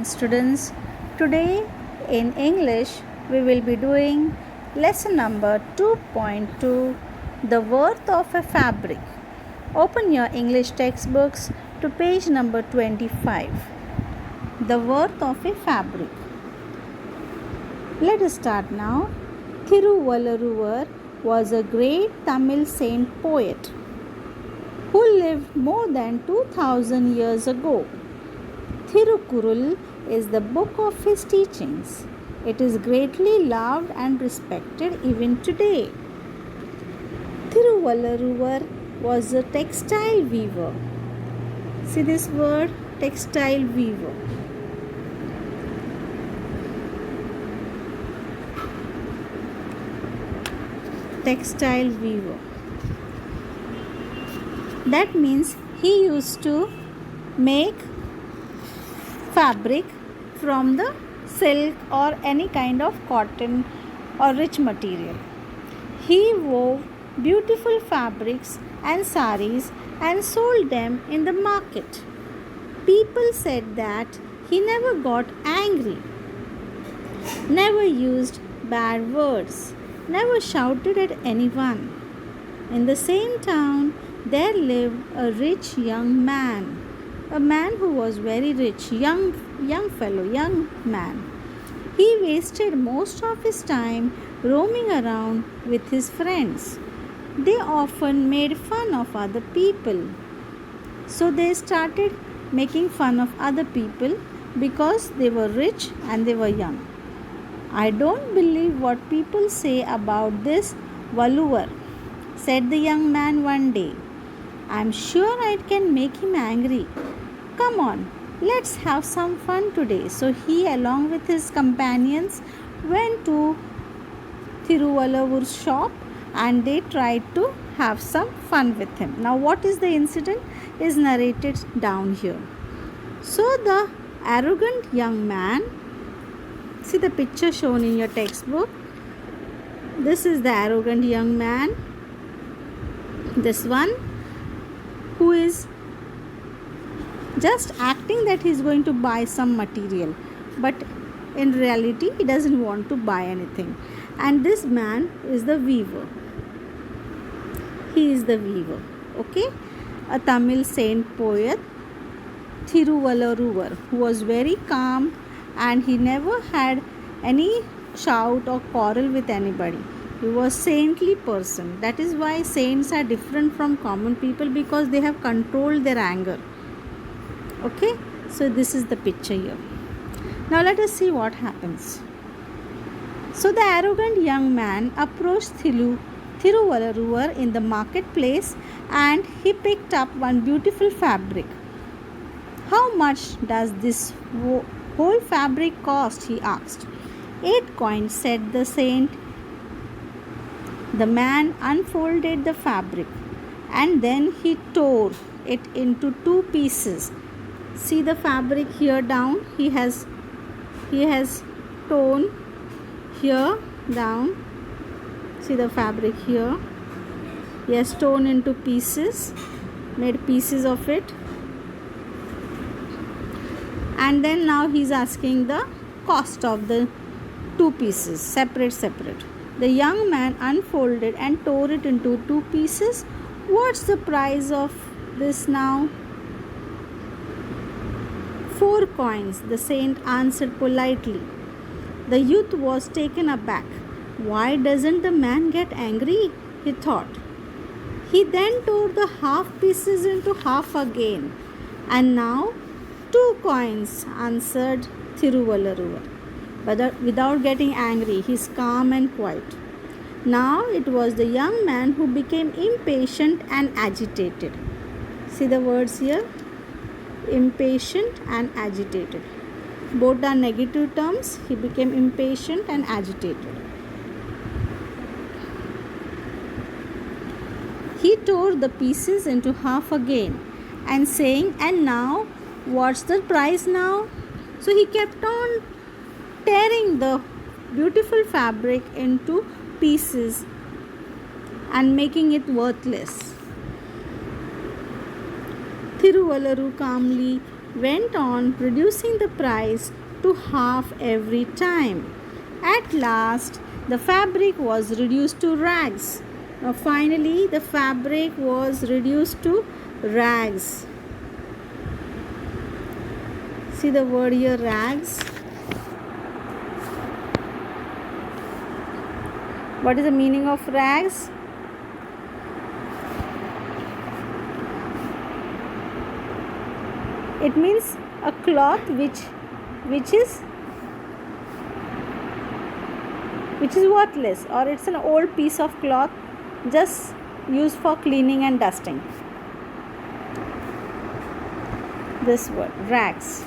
Students, today in English we will be doing lesson number 2.2, the worth of a fabric. Open your English textbooks to page number 25. The worth of a fabric. Let us start now. Thiruvallaruvar was a great Tamil saint poet who lived more than 2000 years ago. Thirukkural is the book of his teachings. It is greatly loved and respected even today. Thiruvallaruvar was a textile weaver. See this word, textile weaver. Textile weaver. That means he used to make fabric from the silk or any kind of cotton or rich material. He wove beautiful fabrics and saris and sold them in the market. People said that he never got angry, never used bad words, never shouted at anyone. In the same town, there lived a rich young man. A man who was very rich, young man. He wasted most of his time roaming around with his friends. They often made fun of other people. So they started making fun of other people because they were rich and they were young. I don't believe what people say about this Valuvar, said the young man one day. I'm sure I can make him angry. Come on, let's have some fun today. So he, along with his companions, went to Thiruvallavur's shop and they tried to have some fun with him. Now, what is the incident is narrated down here. So the arrogant young man, see the picture shown in your textbook. This is the arrogant young man. This one who is just acting that he is going to buy some material, but in reality he doesn't want to buy anything. And this man is the weaver. He is the weaver. Okay, a Tamil saint poet, Thiruvallaruvar, who was very calm and he never had any shout or quarrel with anybody. He was saintly person. That is why saints are different from common people, because they have controlled their anger. Okay, so this is the picture here. Now let us see what happens. So the arrogant young man approached Thiruvallaruvar in the marketplace and he picked up one beautiful fabric. How much does this whole fabric cost? He asked. 8 coins, said the saint. The man unfolded the fabric and then he tore it into 2 pieces. See the fabric here down. He has torn here down. See the fabric here. He has torn into pieces, made pieces of it. And then now he is asking the cost of the 2 pieces, separate. The young man unfolded and tore it into 2 pieces. What's the price of this now? 4 coins, the saint answered politely. The youth was taken aback. Why doesn't the man get angry? He thought. He then tore the half pieces into half again. And now 2 coins, answered Thiruvallaruvar. But without getting angry, he is calm and quiet. Now it was the young man who became impatient and agitated. See the words here? Impatient and agitated. Both are negative terms. He became impatient and agitated. He tore the pieces into half again and saying, and now, what's the price now? So he kept on tearing the beautiful fabric into pieces and making it worthless. Thiruvallaru calmly went on reducing the price to half every time. At last, the fabric was reduced to rags. Now, finally, the fabric was reduced to rags. See the word here, rags. What is the meaning of rags? It means a cloth which is worthless, or it's an old piece of cloth just used for cleaning and dusting. This word, rags.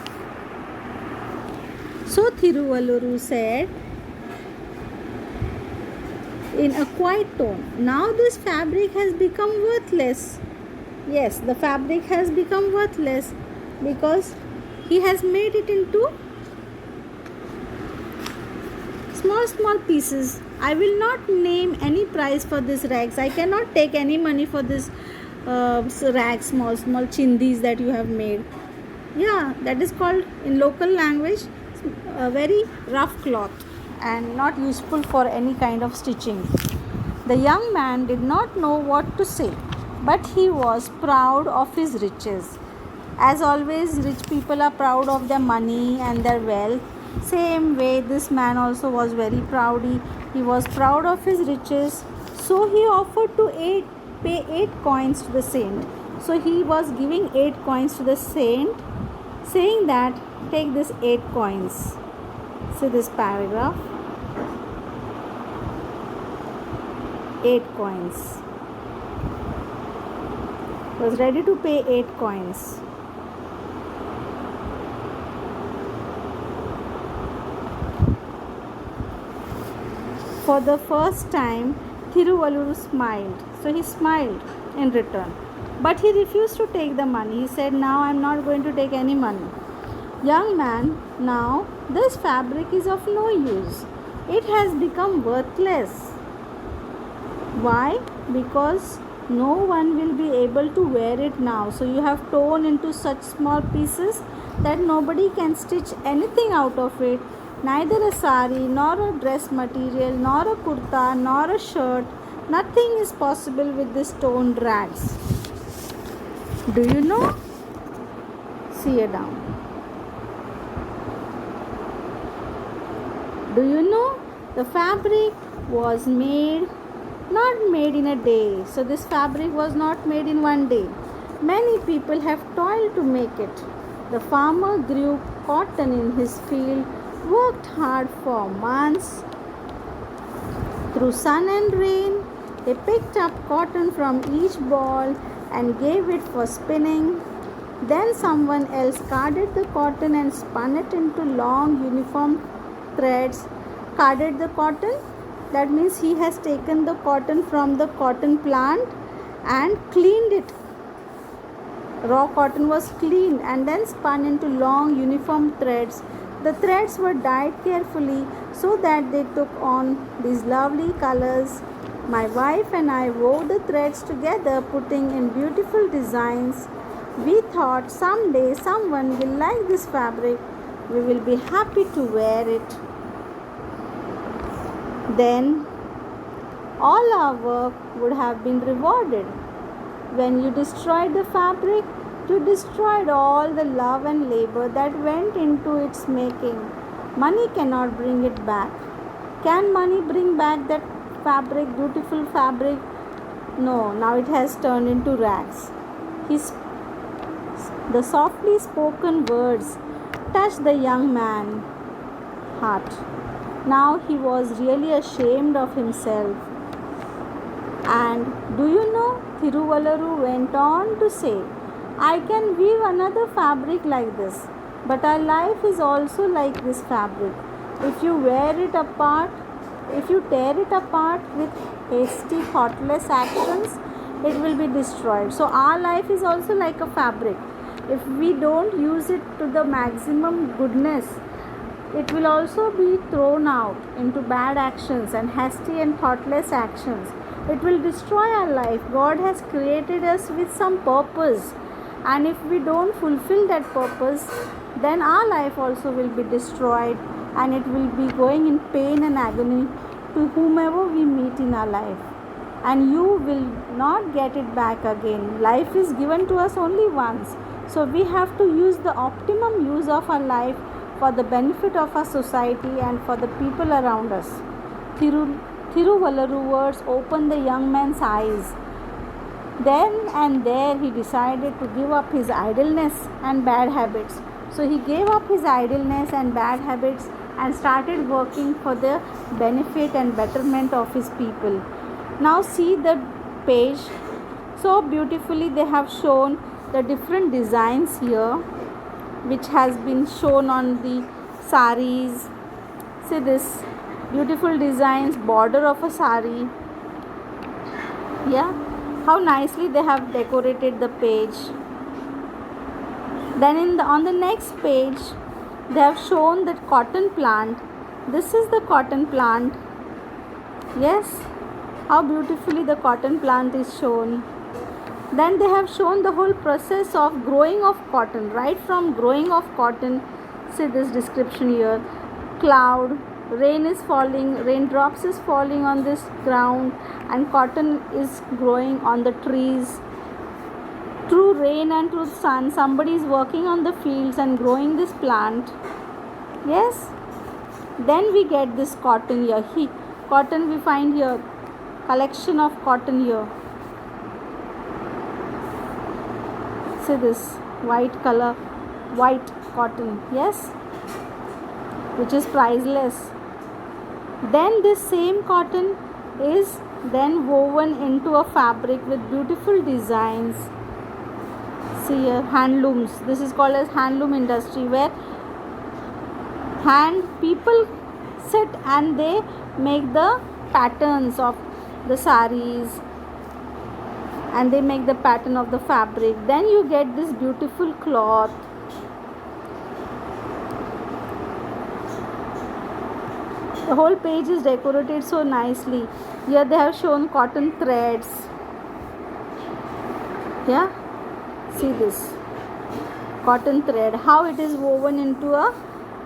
So Thiruvaluru said in a quiet tone, now this fabric has become worthless. Yes, the fabric has become worthless because he has made it into small pieces. I will not name any price for this rags. I cannot take any money for this rags, small chindis that you have made. Yeah, that is called in local language a very rough cloth and not useful for any kind of stitching. The young man did not know what to say, but he was proud of his riches. As always, rich people are proud of their money and their wealth. Same way, this man also was very proud. He was proud of his riches. So he offered to pay 8 coins to the saint. So he was giving 8 coins to the saint, saying that, take this 8 coins. See this paragraph. 8 coins. He was ready to pay 8 coins. For the first time, Thiruvaluru smiled. So he smiled in return. But he refused to take the money. He said, now I am not going to take any money. Young man, now this fabric is of no use. It has become worthless. Why? Because no one will be able to wear it now. So you have torn into such small pieces that nobody can stitch anything out of it. Neither a sari, nor a dress material, nor a kurta, nor a shirt. Nothing is possible with this torn rags. Do you know? See here down. Do you know? The fabric was not made in a day. So this fabric was not made in one day. Many people have toiled to make it. The farmer grew cotton in his field, worked hard for months through sun and rain. He picked up cotton from each ball and gave it for spinning. Then someone else carded the cotton and spun it into long uniform threads. Carded the cotton, that means he has taken the cotton from the cotton plant and cleaned it. Raw cotton was cleaned and then spun into long uniform threads. The threads were dyed carefully so that they took on these lovely colors. My wife and I wove the threads together, putting in beautiful designs. We thought someday someone will like this fabric. We will be happy to wear it. Then all our work would have been rewarded. When you destroyed the fabric, you destroyed all the love and labor that went into its making. Money cannot bring it back. Can money bring back that fabric, beautiful fabric? No, now it has turned into rags. The softly spoken words touched the young man's heart. Now he was really ashamed of himself. And do you know, Thiruvaluru went on to say, I can weave another fabric like this, but our life is also like this fabric. If you tear it apart with hasty, thoughtless actions, it will be destroyed. So our life is also like a fabric. If we don't use it to the maximum goodness, it will also be thrown out into bad actions and hasty and thoughtless actions. It will destroy our life. God has created us with some purpose. and if we don't fulfill that purpose, then our life also will be destroyed, and it will be going in pain and agony to whomever we meet in our life, and you will not get it back again. Life is given to us only once, so we have to use the optimum use of our life for the benefit of our society and for the people around us. Thiruvallaru words opened the young man's eyes. Then and there he decided to give up his idleness and bad habits. So he gave up his idleness and bad habits and started working for the benefit and betterment of his people. Now see the page. So beautifully they have shown the different designs here, which has been shown on the saris. See this beautiful designs, border of a sari. Yeah, how nicely they have decorated the page. Then on the next page they have shown that cotton plant. This is the cotton plant. Yes, how beautifully the cotton plant is shown. Then they have shown the whole process of growing of cotton, right from growing of cotton. See this description here. Cloud, rain is falling, raindrops is falling on this ground, and cotton is growing on the trees. Through rain and through sun, somebody is working on the fields and growing this plant. Yes. Then we get this cotton here. Cotton we find here, collection of cotton here. See this white color, white cotton. Yes, which is priceless. Then this same cotton is then woven into a fabric with beautiful designs. See here, handlooms. This is called as handloom industry, where people sit and they make the patterns of the saris, and they make the pattern of the fabric. Then you get this beautiful cloth. The whole page is decorated so nicely. Here they have shown cotton threads. Yeah, see this cotton thread, how it is woven into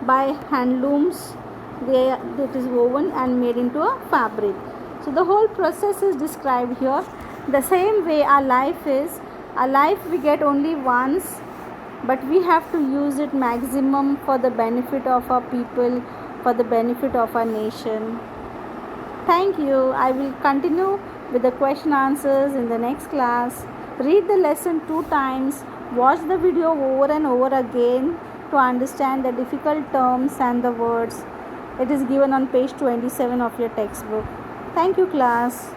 by handlooms. It is woven and made into a fabric. So the whole process is described here. The same way our life is. Our life we get only once, but we have to use it maximum for the benefit of our people, for the benefit of our nation. Thank you. I will continue with the question answers in the next class. Read the lesson 2 times. Watch the video over and over again to understand the difficult terms and the words. It is given on page 27 of your textbook. Thank you, class.